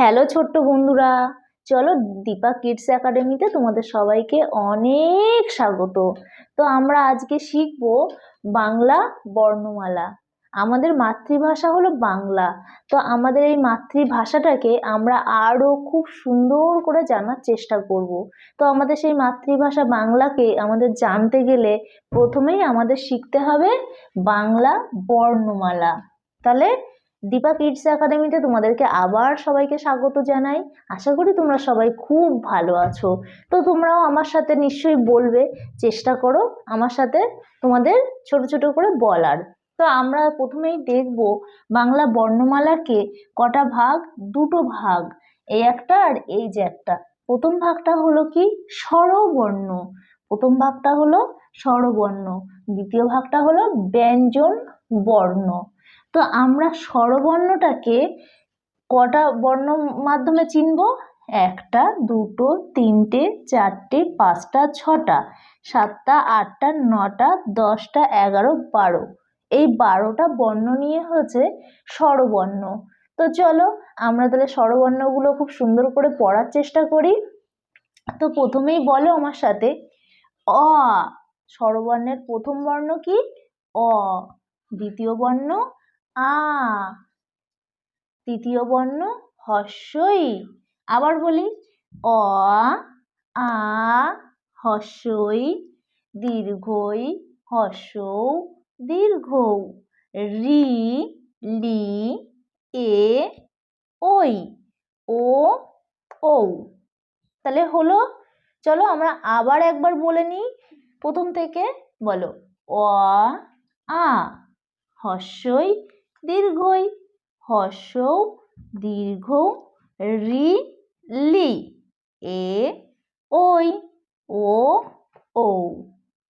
Hello ছোট্ট বন্ধুরা, চলো দীপা কিডস একাডেমিতে তোমাদের সবাইকে অনেক স্বাগত। তো আমরা আজকে শিখবো বাংলা বর্ণমালা। আমাদের মাতৃভাষা হলো বাংলা। তো আমাদের এই মাতৃভাষাটাকে আমরা আরো খুব সুন্দর করে জানার চেষ্টা করব। তো আমাদের সেই মাতৃভাষা বাংলাকে আমাদের জানতে গেলে প্রথমেই আমাদের শিখতে হবে বাংলা বর্ণমালা। তাহলে দীপা কিডস একাডেমিতে তোমাদেরকে আবার সবাইকে স্বাগত জানাই। আশা করি তোমরা সবাই খুব ভালো আছো। তো তোমরাও আমার সাথে নিশ্চয়ই বলবে, চেষ্টা করো আমার সাথে তোমাদের ছোট ছোট করে বলার। তো আমরা প্রথমেই দেখব বাংলা বর্ণমালাকে কটা ভাগ, দুটো ভাগ, এই একটা আর এই যে একটা। প্রথম ভাগটা হলো কি স্বরবর্ণ, প্রথম ভাগটা হলো স্বরবর্ণ, দ্বিতীয় ভাগটা হলো ব্যঞ্জন বর্ণ। তো আমরা স্বরবর্ণটাকে কটা বর্ণ মাধ্যমে চিনব? একটা, দুটো, তিনটে, চারটে, পাঁচটা, ছটা, সাতটা, আটটা, নটা, 10টা, 11, 12, এই 12টা বর্ণ নিয়ে হচ্ছে স্বরবর্ণ। তো চলো আমরা তাহলে স্বরবর্ণগুলো খুব সুন্দর করে পড়ার চেষ্টা করি। তো প্রথমেই বলো আমার সাথে, অ। স্বরবর্ণের প্রথম বর্ণ কি? অ। দ্বিতীয় বর্ণ আ। তৃতীয় বর্ণ হস্যই। আবার বলি, অ, আ, হস্যই, দীর্ঘই, হস্যৌ, দীর্ঘৌ, রি, লি, এ, ওই, ও, ঔ। তাহলে হলো। চলো আমরা আবার একবার বলে নিই প্রথম থেকে। বলো, অ, আ, হস্যই, দীর্ঘই, হস্যৌ, দীর্ঘৌ, রি, লি, এ, ওই, ও, ঔ।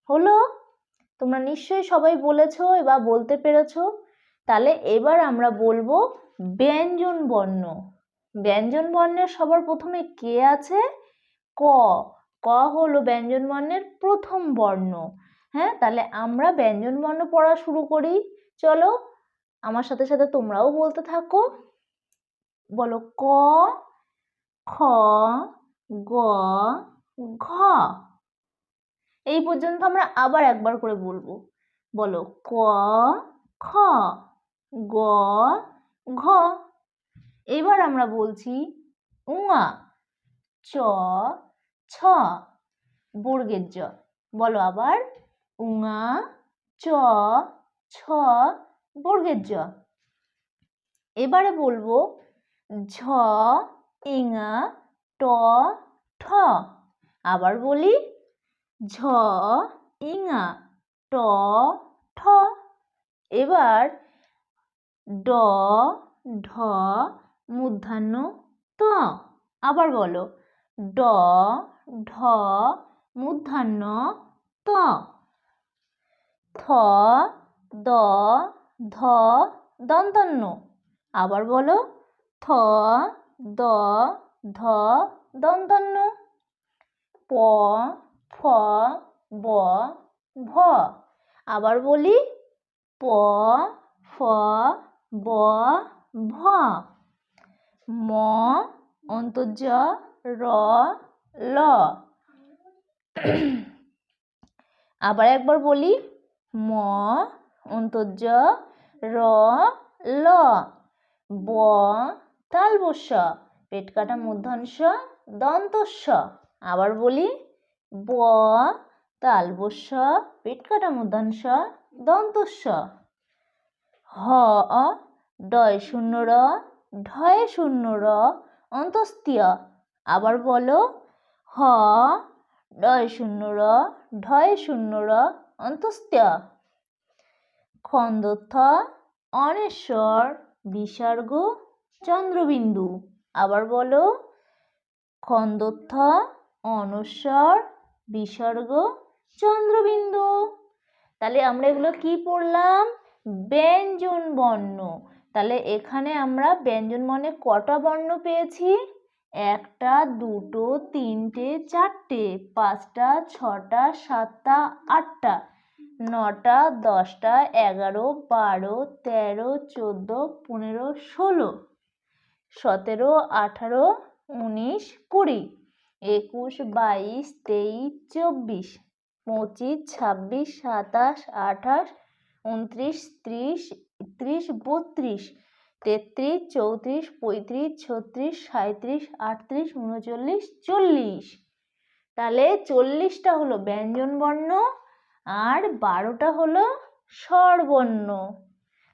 হলো? তোমরা নিশ্চয়ই সবাই বলেছো বা বলতে পেরেছো। তাহলে এবার আমরা বলবো ব্যঞ্জন বর্ণ। ব্যঞ্জন বর্ণের সবার প্রথমে কে আছে? ক। ক হলো ব্যঞ্জন বর্ণের প্রথম বর্ণ। হ্যাঁ, তাহলে আমরা ব্যঞ্জন বর্ণ পড়া শুরু করি। চলো আমার সাথে সাথে তোমরাও বলতে থাকো। বলো, ক, খ, গ, ঘ। এই পর্যন্ত আমরা আবার একবার করে বলবো। বলো, ক, খ, গ, ঘ। এবার আমরা বলছি উঙা, চ, ছ, বর্গের জ। বলো আবার, উঙা, চ, ছ, বর্গের জ। এবারে বলবো ঝ, ইঙা, ট, ঠ। আবার বলি, ঝ, ইঙা, ট, ঠ। এবার ড, ঢ, মূর্ধন্য ত। আবার বলো, ড, ঢ, মূর্ধন্য ত। থ, দ, ধ, দন্তন্য। আবার বলো, থ, দ, ধ, দন্তন্য। প, ফ, ব, ভ। আবার বলি, প, ফ, ব, ভ। ম, অন্তর্জ, র, ল। আবার একবার বলি, ম, অন্তর্জ, র, ল। ব, তালবস্য, পেট কাটা মূর্ধন্য দন্তস্য। আবার বলি, ব, তালবস্য, পেট কাটা মূর্ধন্য দন্তস্য। হ, ডয় শূন্য র, ঢয় শূন্য র, অন্তস্তীয়। আবার বলো, হ, ডয় শূন্য র, ঢয় শূন্য র, অন্তস্তীয়। খন্দত্থ, অনেশ্বর, বিসর্গ, চন্দ্রবিন্দু। আবার বলো, খন্দত্থ, অনস্বর, বিসর্গ, চন্দ্রবিন্দু। তাহলে আমরা এগুলো কি পড়লাম? ব্যঞ্জন বর্ণ। তাহলে এখানে আমরা ব্যঞ্জন বর্ণে কটা বর্ণ পেয়েছি? একটা, দুটো, তিনটে, চারটে, পাঁচটা, ছটা, সাতটা, আটটা, নটা, 10টা, 11, 12, 13, 14, 15, 16, 17, 18, 19, 20, 21, 22, 23, 24, 25, 26, 27, 28, 29, 30, 31, 32, 33, 34, 35, 36, 37, 38, 39, 40। তাহলে 40টা হলো ব্যঞ্জন বর্ণ আর 12টা হলো স্বরবর্ণ।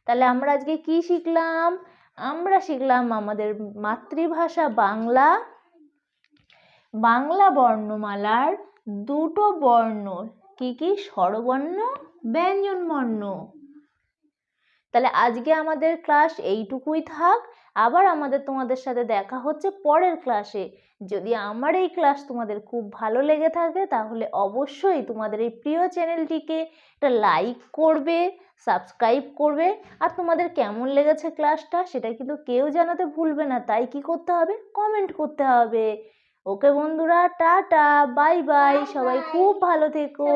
তাহলে আমরা আজকে কি শিখলাম? আমরা শিখলাম আমাদের মাতৃভাষা বাংলা, বাংলা বর্ণমালার দুটো বর্ণ, কি কি? স্বরবর্ণ, ব্যঞ্জন বর্ণ। তাহলে আজকে আমাদের ক্লাস এইটুকুই থাক। আবার তোমাদের সাথে দেখা হচ্ছে পরের ক্লাসে। যদি আমার এই ক্লাস তোমাদের খুব ভালো লেগে থাকে তাহলে অবশ্যই তোমাদের এই প্রিয় চ্যানেলটিকে একটা লাইক করবে, সাবস্ক্রাইব করবে, আর তোমাদের কেমন লেগেছে ক্লাসটা সেটা কিন্তু কেউ জানাতে ভুলবে না। তাই কি করতে হবে? কমেন্ট করতে হবে। ওকে বন্ধুরা, টাটা, বাই বাই, সবাই খুব ভালো থেকো।